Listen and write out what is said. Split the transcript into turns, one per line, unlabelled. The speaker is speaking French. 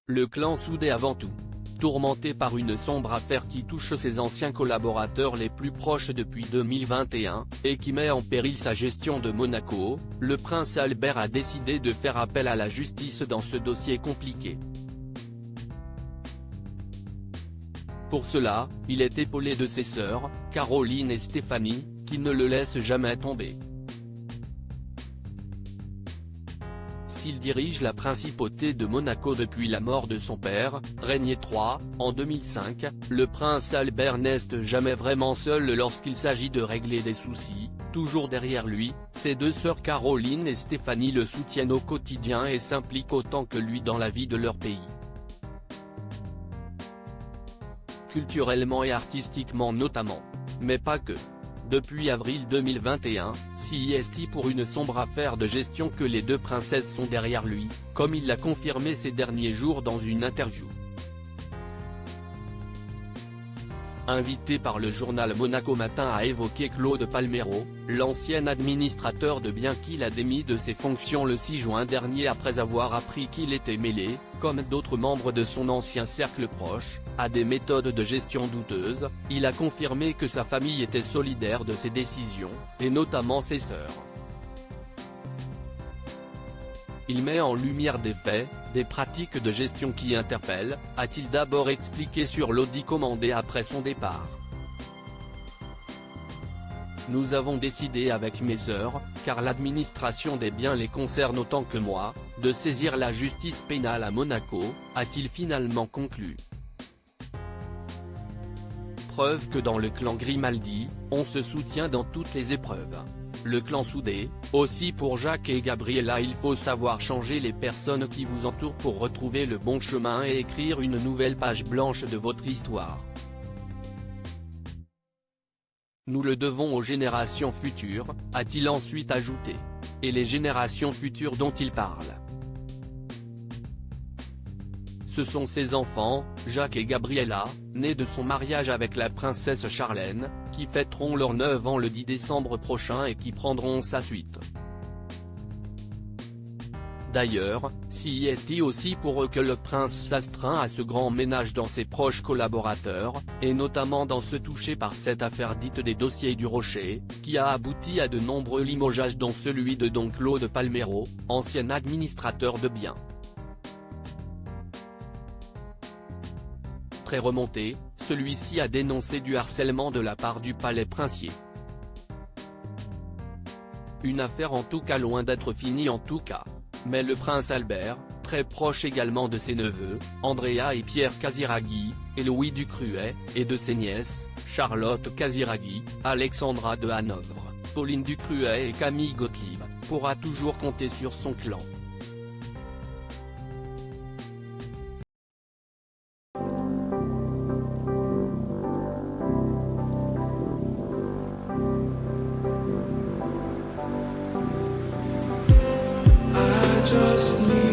Le clan soudé avant tout. Tourmenté par une sombre affaire qui touche ses anciens collaborateurs les plus proches depuis 2021, et qui met en péril sa gestion de Monaco, le prince Albert a décidé de faire appel à la justice dans ce dossier compliqué. Pour cela, il est épaulé de ses sœurs, Caroline et Stéphanie, qui ne le laissent jamais tomber. S'il dirige la principauté de Monaco depuis la mort de son père, Régnier III, en 2005, le prince Albert n'est jamais vraiment seul lorsqu'il s'agit de régler des soucis. Toujours derrière lui, ses deux sœurs Caroline et Stéphanie le soutiennent au quotidien et s'impliquent autant que lui dans la vie de leur pays. Culturellement et artistiquement notamment. Mais pas que. Depuis avril 2021, CIST pour une sombre affaire de gestion que les deux princesses sont derrière lui, comme il l'a confirmé ces derniers jours dans une interview. Invité par le journal Monaco Matin à évoquer Claude Palmero, l'ancien administrateur de biens qu'il a démis de ses fonctions le 6 juin dernier après avoir appris qu'il était mêlé, comme d'autres membres de son ancien cercle proche, à des méthodes de gestion douteuses, il a confirmé que sa famille était solidaire de ses décisions, et notamment ses sœurs. Il met en lumière des faits, des pratiques de gestion qui interpellent, a-t-il d'abord expliqué sur l'audit commandé après son départ. Nous avons décidé avec mes sœurs, car l'administration des biens les concerne autant que moi, de saisir la justice pénale à Monaco, a-t-il finalement conclu. Preuve que dans le clan Grimaldi, on se soutient dans toutes les épreuves. Le clan soudé, aussi pour Jacques et Gabriella, il faut savoir changer les personnes qui vous entourent pour retrouver le bon chemin et écrire une nouvelle page blanche de votre histoire. Nous le devons aux générations futures, a-t-il ensuite ajouté. Et les générations futures dont il parle. Ce sont ses enfants, Jacques et Gabriella, nés de son mariage avec la princesse Charlène, qui fêteront leurs 9 ans le 10 décembre prochain et qui prendront sa suite. D'ailleurs, CIST aussi pour eux que le prince s'astreint à ce grand ménage dans ses proches collaborateurs, et notamment dans ceux touchés par cette affaire dite des dossiers du Rocher, qui a abouti à de nombreux limogeages dont celui de don Claude Palmero, ancien administrateur de biens. Très remonté, celui-ci a dénoncé du harcèlement de la part du palais princier. Une affaire en tout cas loin d'être finie en tout cas. Mais le prince Albert, très proche également de ses neveux, Andrea et Pierre Casiraghi, et Louis Ducruet, et de ses nièces, Charlotte Casiraghi, Alexandra de Hanovre, Pauline Ducruet et Camille Gottlieb, pourra toujours compter sur son clan.
Just need